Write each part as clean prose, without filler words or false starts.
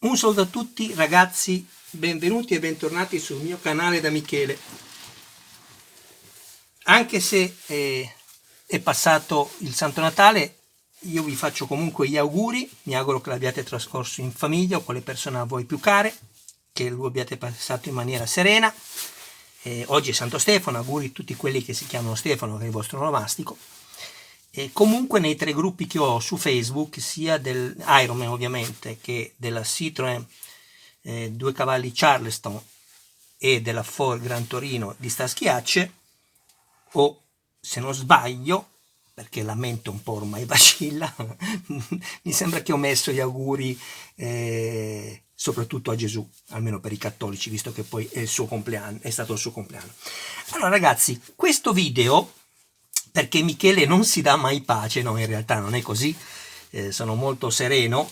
Un saluto a tutti ragazzi, benvenuti e bentornati sul mio canale da Michele. Anche se è passato il Santo Natale, io vi faccio comunque gli auguri, mi auguro che l'abbiate trascorso in famiglia o con le persone a voi più care, che lo abbiate passato in maniera serena. Oggi è Santo Stefano, auguri a tutti quelli che si chiamano Stefano, che è il vostro onomastico. E comunque nei tre gruppi che ho su Facebook, sia del Ironman ovviamente che della Citroen 2 cavalli Charleston e della Ford Gran Torino di sta schiacce, o se non sbaglio, perché la mente un po' ormai vacilla, mi sembra che ho messo gli auguri soprattutto a Gesù, almeno per i cattolici, visto che poi è il suo compleanno, è stato il suo compleanno. Allora ragazzi, questo video, perché Michele non si dà mai pace, no, in realtà non è così, sono molto sereno,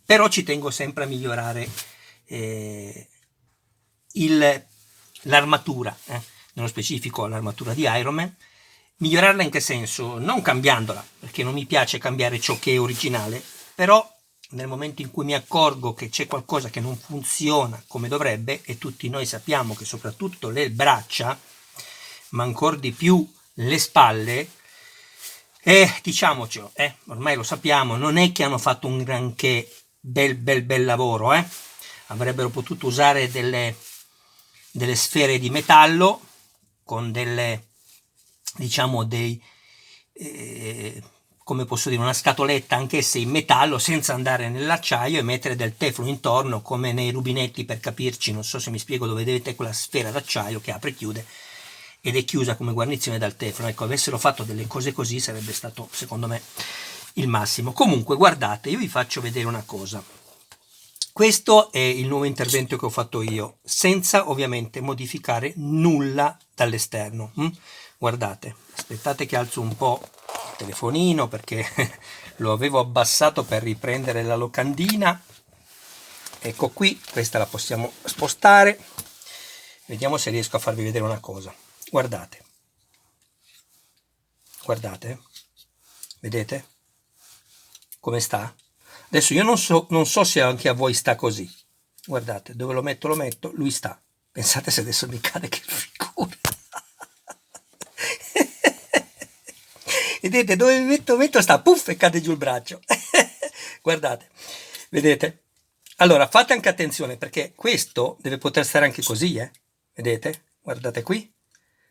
però ci tengo sempre a migliorare l'armatura, nello specifico l'armatura di Ironman. Migliorarla in che senso? Non cambiandola, perché non mi piace cambiare ciò che è originale, però nel momento in cui mi accorgo che c'è qualcosa che non funziona come dovrebbe, e tutti noi sappiamo che soprattutto le braccia, ma ancora di più le spalle, diciamocelo, ormai lo sappiamo, non è che hanno fatto un granché bel lavoro, avrebbero potuto usare delle sfere di metallo con delle, diciamo, come posso dire, una scatoletta anch'essa in metallo senza andare nell'acciaio e mettere del teflon intorno come nei rubinetti, per capirci, non so se mi spiego, dove vedete quella sfera d'acciaio che apre e chiude ed è chiusa come guarnizione dal teflon. Ecco, avessero fatto delle cose così sarebbe stato, secondo me, il massimo. Comunque, guardate, io vi faccio vedere una cosa. Questo è il nuovo intervento che ho fatto io, senza ovviamente modificare nulla dall'esterno. Guardate, aspettate che alzo un po' il telefonino perché lo avevo abbassato per riprendere la locandina. Ecco qui, questa la possiamo spostare. Vediamo se riesco a farvi vedere una cosa. Guardate, guardate, vedete come sta? Adesso io non so se anche a voi sta così. Guardate, dove lo metto, lui sta. Pensate se adesso mi cade, che figura. Vedete, dove metto sta, puff, e cade giù il braccio. Guardate, vedete? Allora, fate anche attenzione, perché questo deve poter stare anche così, Vedete? Guardate qui.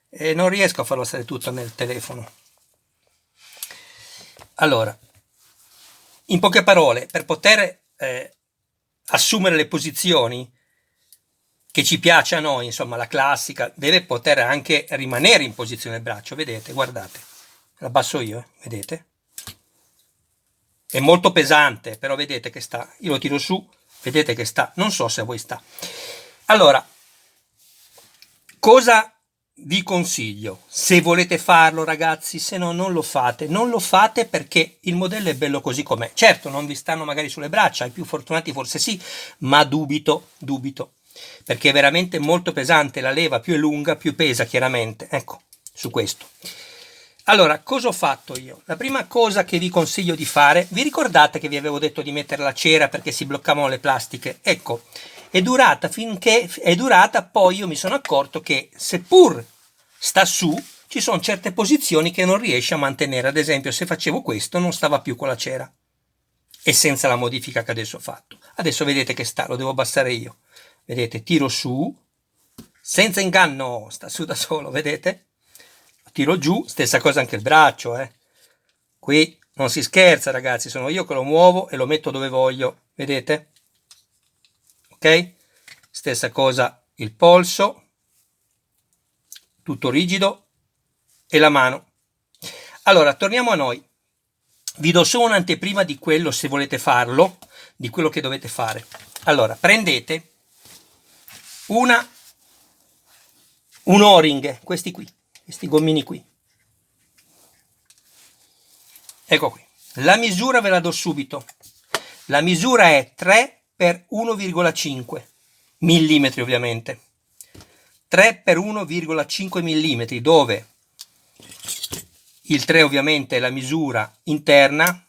E non riesco a farlo stare tutto nel telefono. Allora, in poche parole, per poter assumere le posizioni che ci piace a noi, insomma la classica, deve poter anche rimanere in posizione il braccio, vedete, guardate, l'abbasso io, vedete? È molto pesante, però vedete che sta, io lo tiro su, vedete che sta, non so se a voi sta. Allora, cosa vi consiglio? Se volete farlo ragazzi, se no non lo fate. Non lo fate perché il modello è bello così com'è. Certo, non vi stanno magari sulle braccia, ai più fortunati forse sì, ma dubito, perché è veramente molto pesante, la leva più è lunga, più pesa chiaramente. Ecco, su questo. Allora, cosa ho fatto io? La prima cosa che vi consiglio di fare, vi ricordate che vi avevo detto di mettere la cera perché si bloccavano le plastiche? Ecco, è durata finché è durata, poi io mi sono accorto che seppur sta su, ci sono certe posizioni che non riesce a mantenere. Ad esempio, se facevo questo non stava più con la cera, e senza la modifica che adesso ho fatto. Adesso vedete che sta, lo devo abbassare io. Vedete, tiro su, senza inganno, sta su da solo, vedete? Tiro giù, stessa cosa anche il braccio, Qui non si scherza ragazzi, sono io che lo muovo e lo metto dove voglio, vedete? Ok? Stessa cosa il polso, tutto rigido, e la mano. Allora, torniamo a noi. Vi do solo un'anteprima di quello, se volete farlo, di quello che dovete fare. Allora, prendete un O-ring, questi qui, questi gommini qui. Ecco qui. La misura ve la do subito. La misura è 3 per 1,5 millimetri ovviamente. 3 per 1,5 millimetri, dove il 3 ovviamente è la misura interna,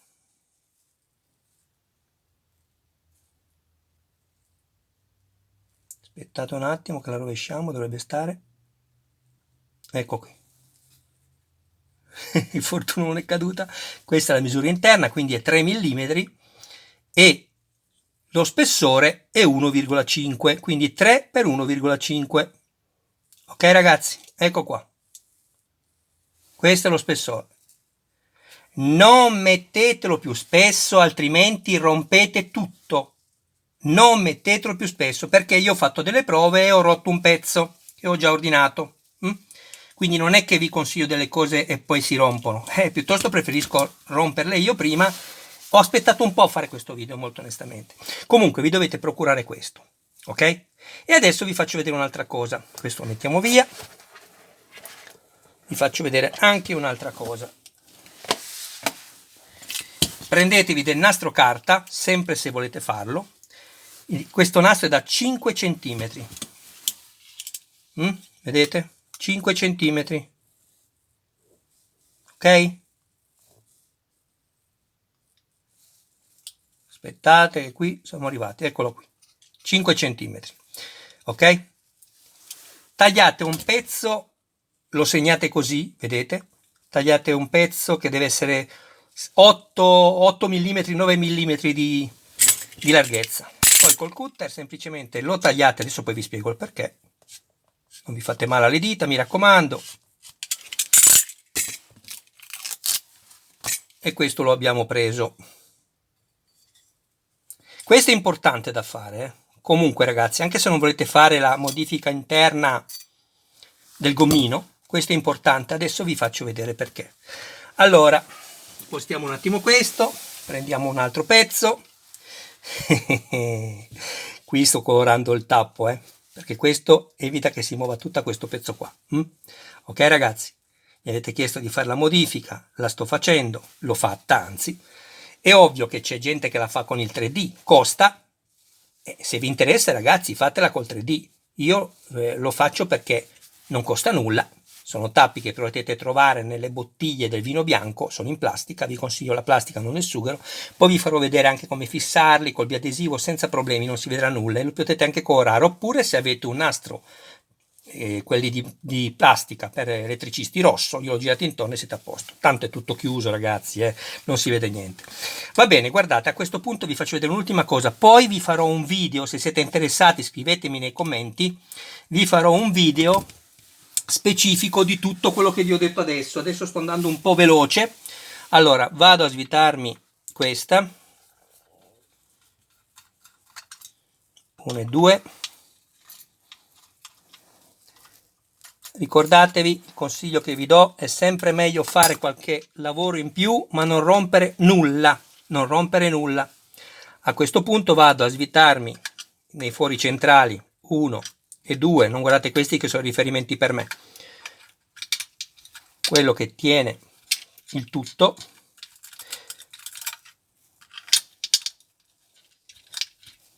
Aspettate un attimo che la rovesciamo, dovrebbe stare. Ecco qui. Il fortuna non è caduta. Questa è la misura interna, quindi è 3 mm e lo spessore è 1,5, quindi 3 per 1,5. Ok ragazzi, ecco qua. Questo è lo spessore. Non mettetelo più spesso, altrimenti rompete tutto. Non mettetelo più spesso, perché io ho fatto delle prove e ho rotto un pezzo che ho già ordinato. Quindi non è che vi consiglio delle cose e poi si rompono. Piuttosto preferisco romperle io prima. Ho aspettato un po' a fare questo video, molto onestamente. Comunque vi dovete procurare questo, ok? E adesso vi faccio vedere un'altra cosa. Questo lo mettiamo via. Vi faccio vedere anche un'altra cosa. Prendetevi del nastro carta, sempre se volete farlo. Questo nastro è da 5 cm. Vedete? 5 cm. Ok? Aspettate che qui siamo arrivati, eccolo qui. 5 cm. Ok? Tagliate un pezzo, lo segnate così, vedete? Tagliate un pezzo che deve essere 8 mm, 9 mm di larghezza. Poi col cutter semplicemente lo tagliate, adesso poi vi spiego il perché. Non vi fate male alle dita, mi raccomando. E questo lo abbiamo preso. Questo è importante da fare. Comunque ragazzi, anche se non volete fare la modifica interna del gommino, questo è importante. Adesso vi faccio vedere perché. Allora, spostiamo un attimo questo, prendiamo un altro pezzo. Qui sto colorando il tappo, perché questo evita che si muova tutto questo pezzo qua. Ok ragazzi, mi avete chiesto di fare la modifica, la sto facendo, l'ho fatta anzi. È ovvio che c'è gente che la fa con il 3D, costa, se vi interessa ragazzi fatela col 3D. Io lo faccio perché non costa nulla. Sono tappi che potete trovare nelle bottiglie del vino bianco, sono in plastica, vi consiglio la plastica, non il sughero. Poi vi farò vedere anche come fissarli col biadesivo senza problemi, non si vedrà nulla e lo potete anche colorare. Oppure se avete un nastro, quelli di plastica per elettricisti rosso, io l'ho girato intorno e siete a posto. Tanto è tutto chiuso ragazzi, non si vede niente. Va bene, guardate, a questo punto vi faccio vedere un'ultima cosa, poi vi farò un video, se siete interessati scrivetemi nei commenti, vi farò un video specifico di tutto quello che vi ho detto adesso. Adesso sto andando un po' veloce. Allora vado a svitarmi questa, 1 e 2. Ricordatevi, il consiglio che vi do è sempre meglio fare qualche lavoro in più ma non rompere nulla, non rompere nulla. A questo punto vado a svitarmi nei fori centrali 1 e 2, non guardate questi che sono riferimenti per me, quello che tiene il tutto.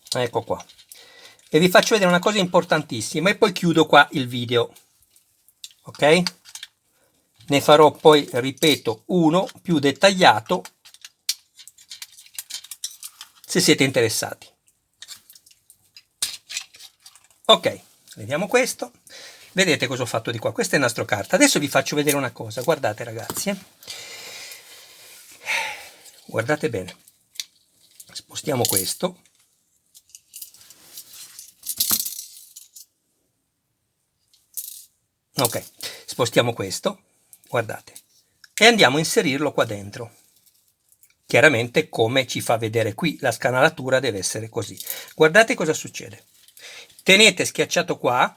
Ecco qua. E vi faccio vedere una cosa importantissima e poi chiudo qua il video. Ok? Ne farò poi, ripeto, uno più dettagliato se siete interessati. Ok, vediamo questo. Vedete cosa ho fatto di qua? Questo è il nastro carta. Adesso vi faccio vedere una cosa. Guardate ragazzi. Guardate bene. Spostiamo questo. Ok, spostiamo questo. Guardate. E andiamo a inserirlo qua dentro. Chiaramente come ci fa vedere qui. La scanalatura deve essere così. Guardate cosa succede. Tenete schiacciato qua,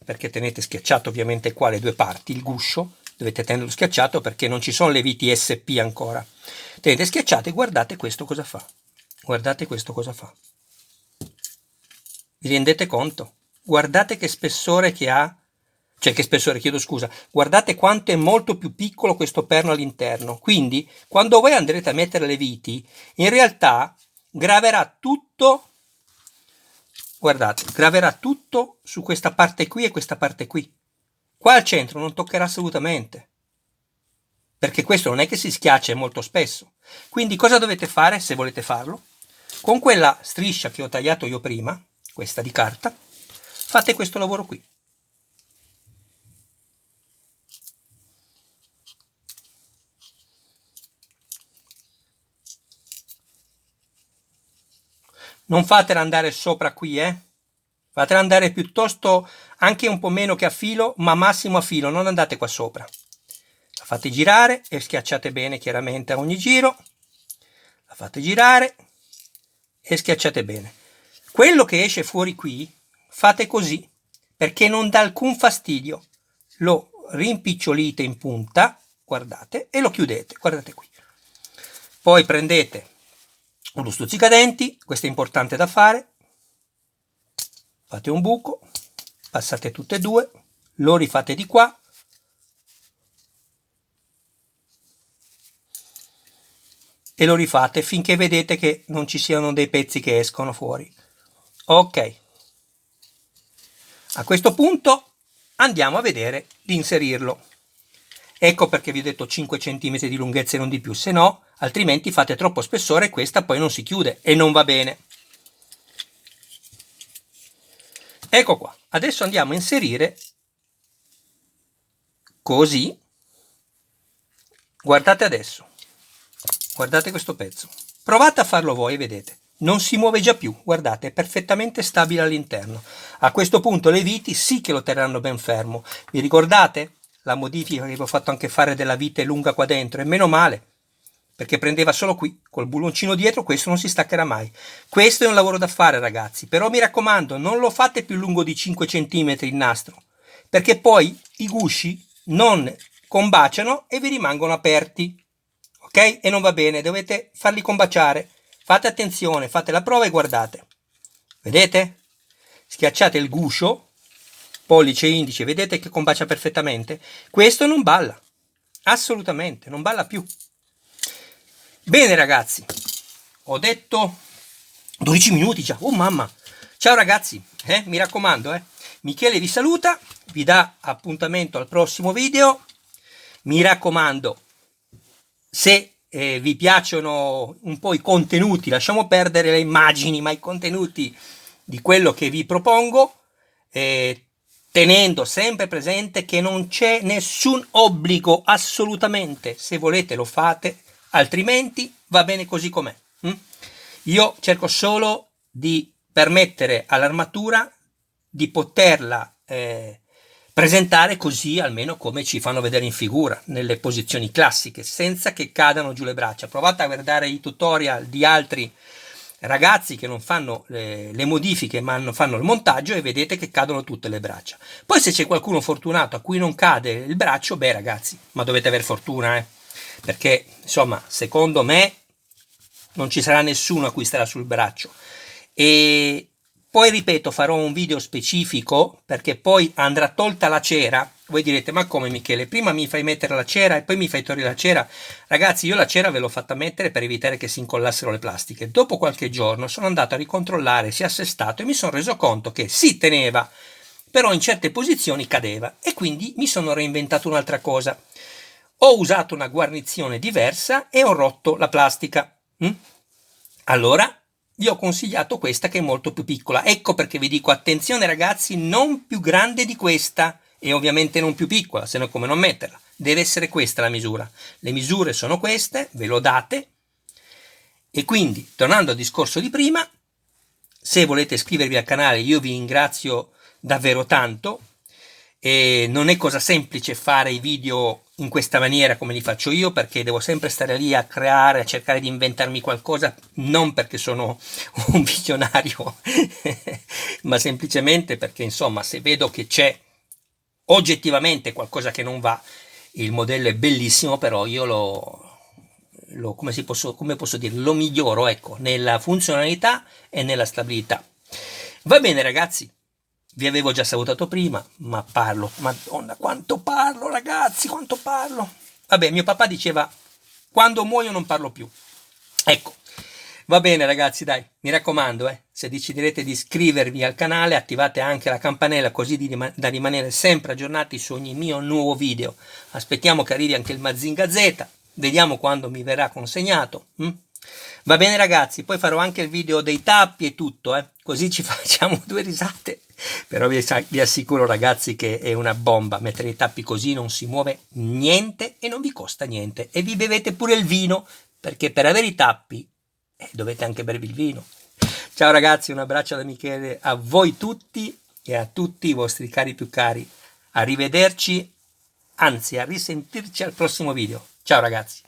perché tenete schiacciato ovviamente qua le due parti, il guscio, dovete tenerlo schiacciato perché non ci sono le viti SP ancora. Tenete schiacciato e guardate questo cosa fa. Guardate questo cosa fa. Vi rendete conto? Guardate che spessore che ha, cioè che spessore, chiedo scusa, guardate quanto è molto più piccolo questo perno all'interno. Quindi quando voi andrete a mettere le viti, in realtà graverà tutto. Guardate, graverà tutto su questa parte qui e questa parte qui. Qua al centro non toccherà assolutamente. Perché questo non è che si schiaccia molto spesso. Quindi cosa dovete fare se volete farlo? Con quella striscia che ho tagliato io prima, questa di carta, fate questo lavoro qui. Non fatela andare sopra qui, fatela andare piuttosto anche un po' meno che a filo, ma massimo a filo, non andate qua sopra. La fate girare e schiacciate bene chiaramente a ogni giro. La fate girare e schiacciate bene. Quello che esce fuori qui, fate così, perché non dà alcun fastidio. Lo rimpicciolite in punta, guardate, e lo chiudete, guardate qui. Poi prendete uno stuzzicadenti, questo è importante da fare, fate un buco, passate tutte e due, lo rifate di qua, e lo rifate finché vedete che non ci siano dei pezzi che escono fuori. Ok, a questo punto andiamo a vedere di inserirlo. Ecco perché vi ho detto 5 cm di lunghezza e non di più, se no altrimenti fate troppo spessore e questa poi non si chiude e non va bene. Ecco qua, adesso andiamo a inserire così. Guardate adesso, guardate questo pezzo, provate a farlo voi e vedete, non si muove già più, guardate, è perfettamente stabile all'interno. A questo punto le viti sì che lo terranno ben fermo. Vi ricordate la modifica che vi ho fatto anche fare della vite lunga qua dentro? E meno male, perché prendeva solo qui, col bulloncino dietro questo non si staccherà mai. Questo è un lavoro da fare, ragazzi, però mi raccomando, non lo fate più lungo di 5 cm il nastro, perché poi i gusci non combaciano e vi rimangono aperti, ok? E non va bene, dovete farli combaciare. Fate attenzione, fate la prova e guardate. Vedete? Schiacciate il guscio, pollice e indice, vedete che combacia perfettamente? Questo non balla, assolutamente, non balla più. Bene ragazzi, ho detto 12 minuti già, oh mamma. Ciao ragazzi, mi raccomando, Michele vi saluta, vi dà appuntamento al prossimo video. Mi raccomando, se vi piacciono un po' i contenuti, lasciamo perdere le immagini, ma i contenuti di quello che vi propongo, tenendo sempre presente che non c'è nessun obbligo, assolutamente. Se volete lo fate, altrimenti va bene così com'è. Io cerco solo di permettere all'armatura di poterla presentare così, almeno come ci fanno vedere in figura, nelle posizioni classiche, senza che cadano giù le braccia. Provate a guardare i tutorial di altri ragazzi che non fanno le modifiche ma fanno il montaggio e vedete che cadono tutte le braccia. Poi se c'è qualcuno fortunato a cui non cade il braccio, beh ragazzi, ma dovete avere fortuna, perché insomma secondo me non ci sarà nessuno a cui starà sul braccio. E poi ripeto, farò un video specifico perché poi andrà tolta la cera. Voi direte, ma come Michele, prima mi fai mettere la cera e poi mi fai togliere la cera? Ragazzi, io la cera ve l'ho fatta mettere per evitare che si incollassero le plastiche. Dopo qualche giorno sono andato a ricontrollare se è assestato e mi sono reso conto che si teneva, però in certe posizioni cadeva e quindi mi sono reinventato un'altra cosa. Ho usato una guarnizione diversa e ho rotto la plastica. Allora vi ho consigliato questa che è molto più piccola. Ecco perché vi dico attenzione ragazzi, non più grande di questa e ovviamente non più piccola, se no come non metterla. Deve essere questa la misura. Le misure sono queste, ve lo date. E quindi, tornando al discorso di prima, se volete iscrivervi al canale io vi ringrazio davvero tanto. E non è cosa semplice fare i video in questa maniera come li faccio io, perché devo sempre stare lì a creare, a cercare di inventarmi qualcosa, non perché sono un visionario ma semplicemente perché insomma se vedo che c'è oggettivamente qualcosa che non va, il modello è bellissimo, però io come posso dire, lo miglioro, ecco, nella funzionalità e nella stabilità. Va bene ragazzi, vi avevo già salutato prima, ma parlo, madonna quanto parlo ragazzi, quanto parlo. Vabbè, mio papà diceva, quando muoio non parlo più. Ecco, va bene ragazzi, dai, mi raccomando, se deciderete di iscrivervi al canale, attivate anche la campanella così da rimanere sempre aggiornati su ogni mio nuovo video. Aspettiamo che arrivi anche il Mazinga Z, vediamo quando mi verrà consegnato. Va bene ragazzi, poi farò anche il video dei tappi e tutto, così ci facciamo due risate Però vi assicuro ragazzi che è una bomba, mettere i tappi così non si muove niente e non vi costa niente e vi bevete pure il vino, perché per avere i tappi dovete anche bervi il vino. Ciao ragazzi, un abbraccio da Michele a voi tutti e a tutti i vostri cari più cari. Arrivederci, anzi a risentirci al prossimo video. Ciao ragazzi.